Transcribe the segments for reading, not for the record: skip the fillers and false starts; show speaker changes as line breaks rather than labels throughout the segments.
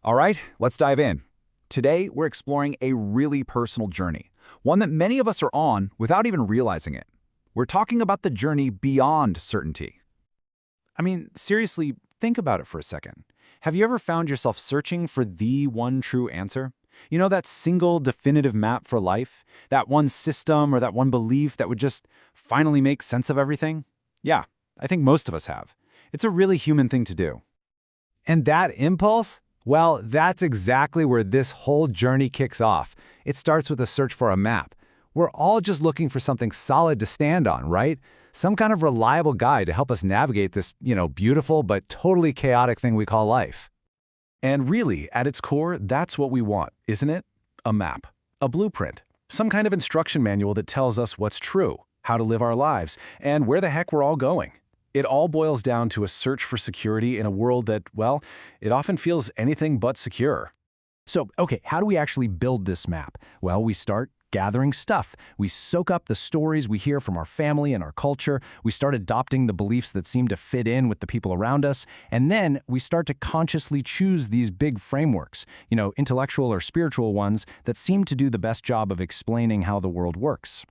All right, let's dive in. Today, we're exploring a really personal journey, one that many of us are on without even realizing it. We're talking about the journey beyond certainty. I mean, seriously, think about it for a second. Have you ever found yourself searching for the one true answer? You know, that single definitive map for life? That one system or that one belief that would just finally make sense of everything? Yeah, I think most of us have. It's a really human thing to do. And that impulse? Well, that's exactly where this whole journey kicks off. It starts with a search for a map. We're all just looking for something solid to stand on, right? Some kind of reliable guide to help us navigate this, beautiful but totally chaotic thing we call life.
And really, at its core, that's what we want, isn't it? A map, a blueprint, some kind of instruction manual that tells us what's true, how to live our lives, and where the heck we're all going. It all boils down to a search for security in a world that, well, it often feels anything but secure.
So, okay, how do we actually build this map? Well, we start gathering stuff. We soak up the stories we hear from our family and our culture. We start adopting the beliefs that seem to fit in with the people around us. And then we start to consciously choose these big frameworks, intellectual or spiritual ones that seem to do the best job of explaining how the world works.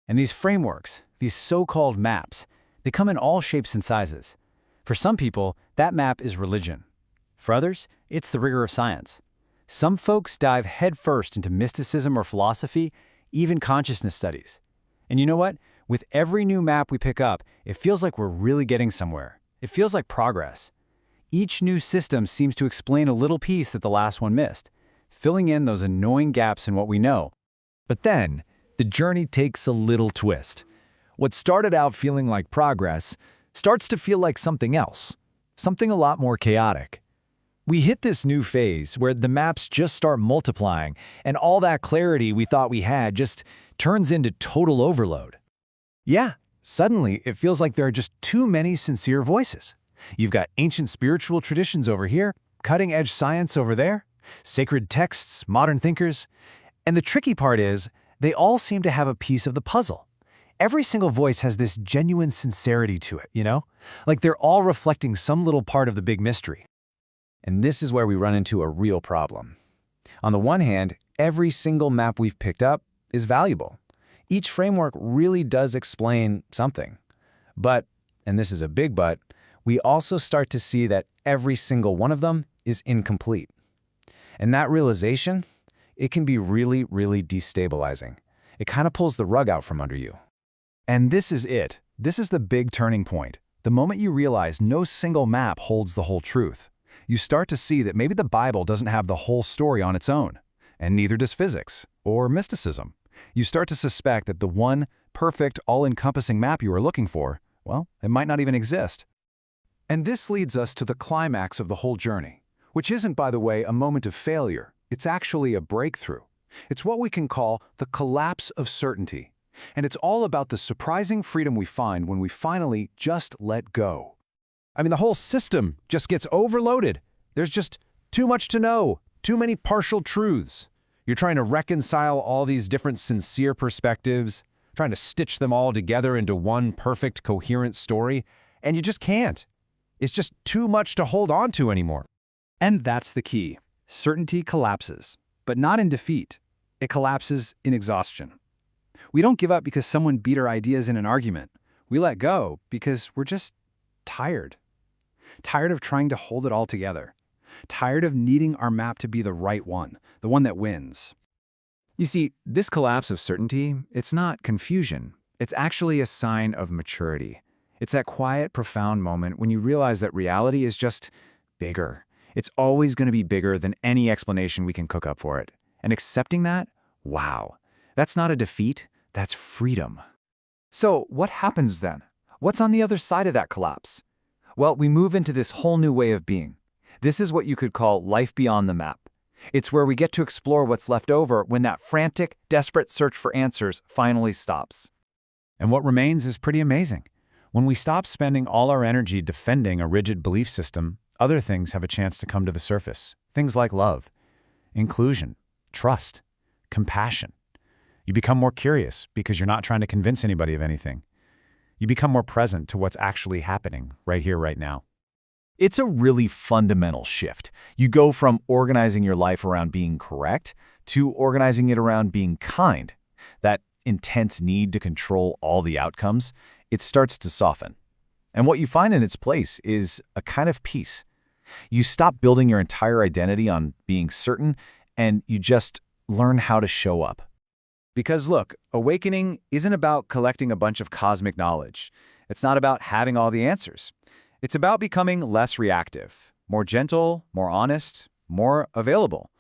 And these frameworks, these so-called maps, they come in all shapes and sizes. For some people, that map is religion. For others, it's the rigor of science. Some folks dive headfirst into mysticism or philosophy, even consciousness studies. And you know what? With every new map we pick up, it feels like we're really getting somewhere. It feels like progress. Each new system seems to explain a little piece that the last one missed, filling in those annoying gaps in what we know.
But then, the journey takes a little twist. What started out feeling like progress starts to feel like something else, something a lot more chaotic. We hit this new phase where the maps just start multiplying, and all that clarity we thought we had just turns into total overload. Yeah, suddenly it feels like there are just too many sincere voices. You've got ancient spiritual traditions over here, cutting-edge science over there, sacred texts, modern thinkers. And the tricky part is, they all seem to have a piece of the puzzle. Every single voice has this genuine sincerity to it, Like they're all reflecting some little part of the big mystery.
And this is where we run into a real problem. On the one hand, every single map we've picked up is valuable. Each framework really does explain something. But, and this is a big but, we also start to see that every single one of them is incomplete. And that realization, it can be really, really destabilizing. It kind of pulls the rug out from under you.
And this is it. This is the big turning point. The moment you realize no single map holds the whole truth. You start to see that maybe the Bible doesn't have the whole story on its own, and neither does physics or mysticism. You start to suspect that the one perfect, all-encompassing map you are looking for, well, it might not even exist.
And this leads us to the climax of the whole journey, which isn't, by the way, a moment of failure. It's actually a breakthrough. It's what we can call the collapse of certainty. And it's all about the surprising freedom we find when we finally just let go.
I mean, the whole system just gets overloaded. There's just too much to know, too many partial truths. You're trying to reconcile all these different sincere perspectives, trying to stitch them all together into one perfect, coherent story, and you just can't. It's just too much to hold on to anymore.
And that's the key. Certainty collapses, but not in defeat. It collapses in exhaustion. We don't give up because someone beat our ideas in an argument. We let go because we're just tired. Tired of trying to hold it all together. Tired of needing our map to be the right one, the one that wins. You see, this collapse of certainty, it's not confusion. It's actually a sign of maturity. It's that quiet, profound moment when you realize that reality is just bigger. It's always going to be bigger than any explanation we can cook up for it. And accepting that, wow, that's not a defeat, that's freedom. So what happens then? What's on the other side of that collapse? Well, we move into this whole new way of being. This is what you could call life beyond the map. It's where we get to explore what's left over when that frantic, desperate search for answers finally stops. And what remains is pretty amazing. When we stop spending all our energy defending a rigid belief system, other things have a chance to come to the surface. Things like love, inclusion, trust, compassion. You become more curious because you're not trying to convince anybody of anything. You become more present to what's actually happening right here, right now.
It's a really fundamental shift. You go from organizing your life around being correct to organizing it around being kind. That intense need to control all the outcomes, it starts to soften. And what you find in its place is a kind of peace. You stop building your entire identity on being certain, and you just learn how to show up.
Because look, awakening isn't about collecting a bunch of cosmic knowledge. It's not about having all the answers. It's about becoming less reactive, more gentle, more honest, more available.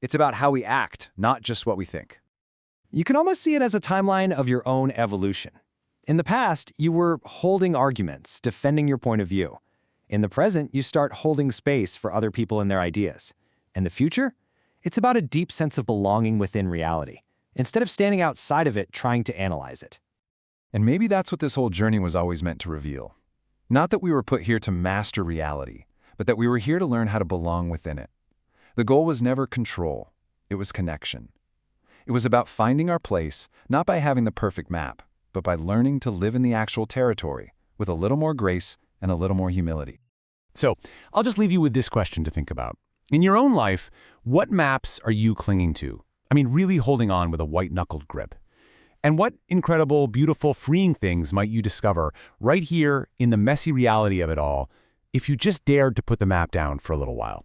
It's about how we act, not just what we think. You can almost see it as a timeline of your own evolution. In the past, you were holding arguments, defending your point of view. In the present, you start holding space for other people and their ideas. In the future, it's about a deep sense of belonging within reality, instead of standing outside of it trying to analyze it.
And maybe that's what this whole journey was always meant to reveal. Not that we were put here to master reality, but that we were here to learn how to belong within it. The goal was never control. It was connection. It was about finding our place, not by having the perfect map, but by learning to live in the actual territory with a little more grace and a little more humility.
So, I'll just leave you with this question to think about. In your own life, what maps are you clinging to? I mean, really holding on with a white-knuckled grip. And what incredible, beautiful, freeing things might you discover right here in the messy reality of it all if you just dared to put the map down for a little while?